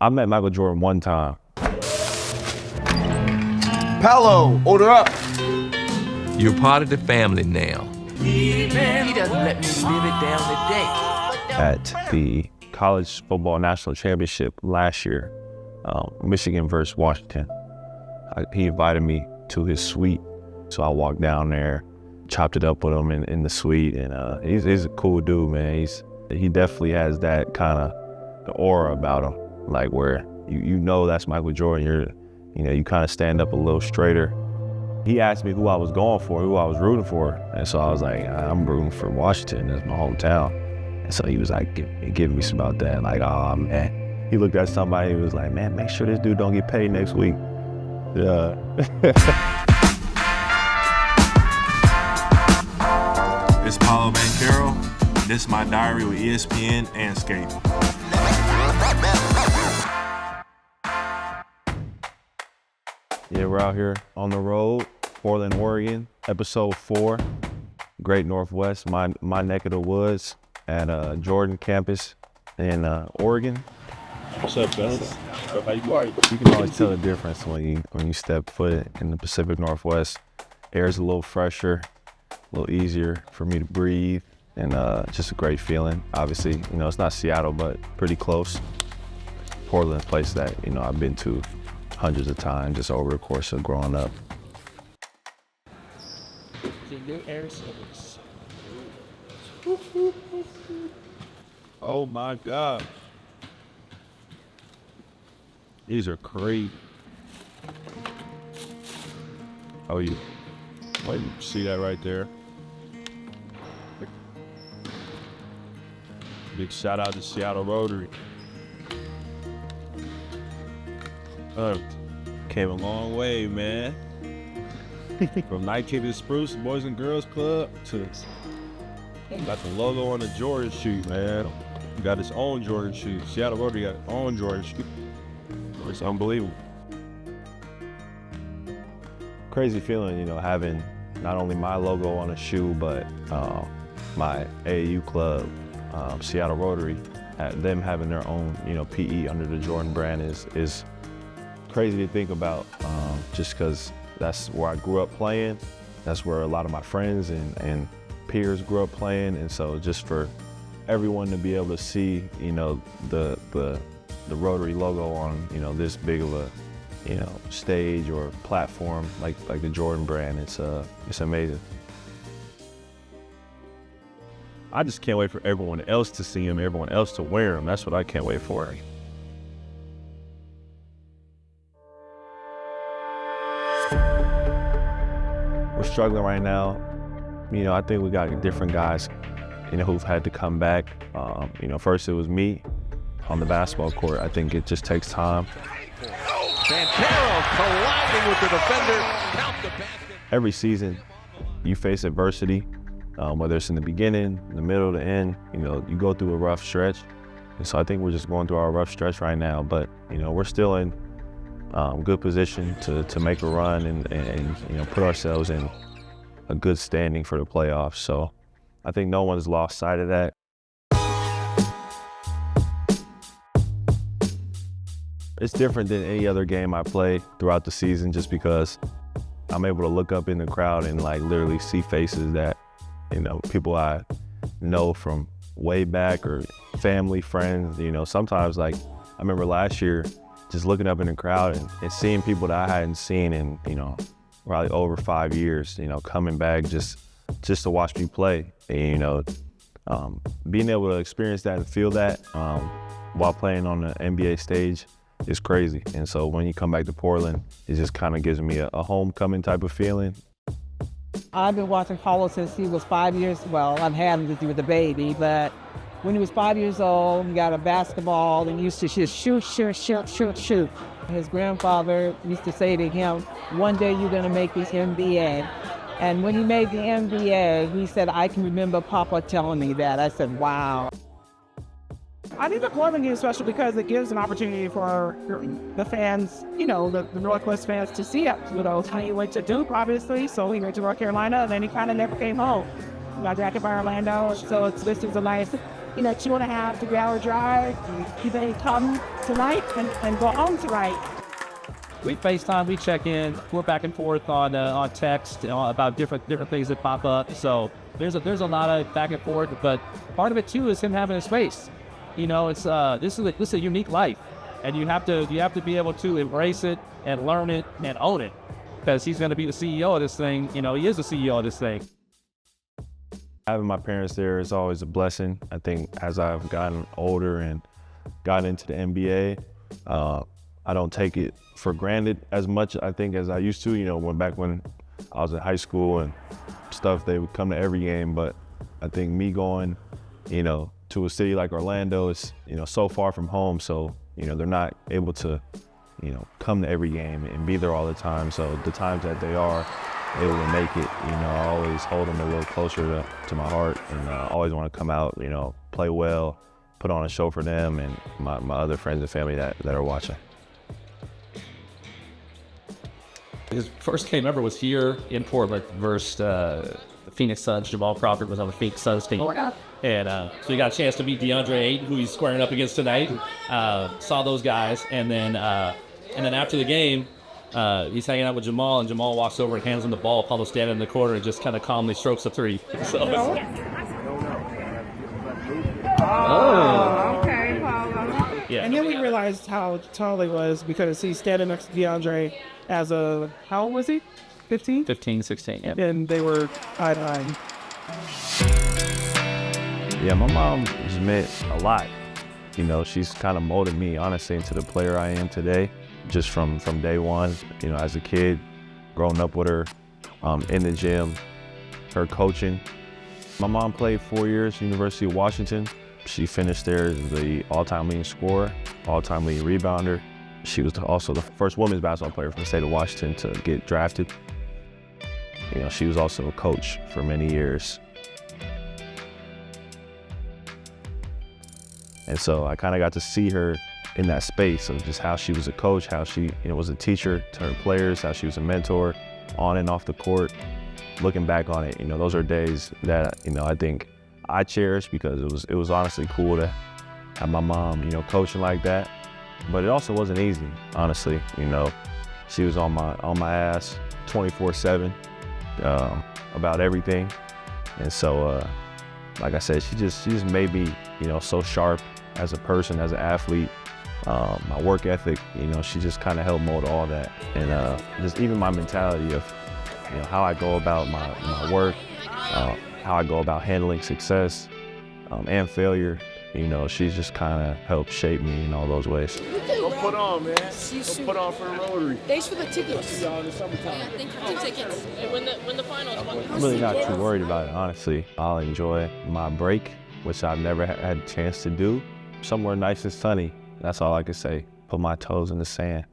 I met Michael Jordan one time. Paolo, order up. You're part of the family now. He doesn't let me live it down today. At the college football national championship last year, Michigan versus Washington, he invited me to his suite. So I walked down there, chopped it up with him in the suite, and he's a cool dude, man. He definitely has that kind of the aura about him, like where you know that's Michael Jordan. You kind of stand up a little straighter. He asked me who I was going for, who I was rooting for, and so I was like, I'm rooting for Washington. That's my hometown. And so he was like giving me some about that, like, oh man. He looked at somebody, he was like, man, make sure this dude don't get paid next week. Yeah. It's Paolo Banchero. This is my diary with ESPN Andscape. Yeah, we're out here on the road, Portland, Oregon, episode 4, Great Northwest, my neck of the woods at Jordan campus in Oregon. What's up, fellas? How you doing? You can always tell the difference when you step foot in the Pacific Northwest. Air's a little fresher, a little easier for me to breathe, and just a great feeling. Obviously, it's not Seattle, but pretty close. Portland's a place that, I've been to hundreds of times just over the course of growing up. The new air service. Oh my God. These are crazy. Oh, you see that right there? Big shout out to Seattle Rotary. Came a long way, man. From 19 to Spruce Boys and Girls Club to got the logo on the Jordan shoe, man. Got its own Jordan shoe. Seattle Rotary got its own Jordan shoe. It's unbelievable. Crazy feeling, having not only my logo on a shoe, but my AAU club, Seattle Rotary, them having their own, PE under the Jordan brand is crazy to think about, just because that's where I grew up playing. That's where a lot of my friends and peers grew up playing, and so just for everyone to be able to see, the Rotary logo on, this big of a, stage or platform like the Jordan brand, it's amazing. I just can't wait for everyone else to see them, everyone else to wear them. That's what I can't wait for. We're struggling right now. I think we got different guys, who've had to come back. First it was me on the basketball court. I think it just takes time. Banchero colliding with the defender. Count the basket. Every season, you face adversity, whether it's in the beginning, the middle, the end. You go through a rough stretch. And so I think we're just going through our rough stretch right now. But, we're still in good position to make a run and put ourselves in a good standing for the playoffs. So I think no one's lost sight of that. It's different than any other game I play throughout the season, just because I'm able to look up in the crowd and literally see faces that, people I know from way back or family, friends. Sometimes I remember last year just looking up in the crowd and seeing people that I hadn't seen in, probably over 5 years, coming back just to watch me play. And, being able to experience that and feel that while playing on the NBA stage is crazy. And so when you come back to Portland, it just kind of gives me a homecoming type of feeling. I've been watching Paolo since he was 5 years. Well, I've had him since he was a baby, but when he was 5 years old, he got a basketball and used to just shoot. His grandfather used to say to him, one day you're gonna make the NBA. And when he made the NBA, he said, I can remember Papa telling me that. I said, wow. I think the Portland game is special because it gives an opportunity for the fans, the Northwest fans to see it. He went to Duke, obviously, so he went to North Carolina, and then he kind of never came home. He got drafted by Orlando, so this is a nice 2.5 to 3 hour drive. You may come tonight and go home tonight. We FaceTime, we check in, we're back and forth on text about different things that pop up. So there's a lot of back and forth, but part of it too is him having a space. It's this is a unique life, and you have to be able to embrace it and learn it and own it, because he's going to be the CEO of this thing. He is the CEO of this thing. Having my parents there is always a blessing. I think as I've gotten older and gotten into the NBA, I don't take it for granted as much, I think, as I used to. When I was in high school and stuff, they would come to every game. But I think me going, to a city like Orlando is, so far from home. So, they're not able to, come to every game and be there all the time. So the times that they are able to make it, I always hold them a little closer to my heart, and I always want to come out, play well, put on a show for them and my other friends and family that are watching. His first game ever was here in Portland versus the Phoenix Suns. Jamal Crawford was on the Phoenix Suns team. And so he got a chance to meet DeAndre Ayton, who he's squaring up against tonight. Saw those guys, and then after the game, he's hanging out with Jamal, and Jamal walks over and hands him the ball. Paulo's standing in the corner and just kind of calmly strokes a three. So, Okay, Paolo. yeah. And then we realized how tall he was because he's standing next to DeAndre how old was he? 15? 15, 16, yeah. And they were eye to eye. Yeah, my mom has meant a lot. She's kind of molded me, honestly, into the player I am today, just from day one. As a kid, growing up with her in the gym, her coaching. My mom played 4 years, University of Washington. She finished there as the all-time leading scorer, all-time leading rebounder. She was also the first women's basketball player from the state of Washington to get drafted. She was also a coach for many years. And so I kind of got to see her in that space of just how she was a coach, how she was a teacher to her players, how she was a mentor on and off the court. Looking back on it, those are days that, I think I cherish, because it was honestly cool to have my mom, coaching like that. But it also wasn't easy, honestly. She was on my ass 24/7 about everything. And so, like I said, she just made me, so sharp as a person, as an athlete. My work ethic, she just kind of helped mold all that. And just even my mentality of, how I go about my work, how I go about handling success and failure. She's just kind of helped shape me in all those ways. Go put on, man. Go put on for the Rotary. Thanks for the tickets. Yeah, thank you for the tickets. And when the finals. I'm really not too worried about it, honestly. I'll enjoy my break, which I've never had a chance to do, somewhere nice and sunny. That's all I can say. Put my toes in the sand.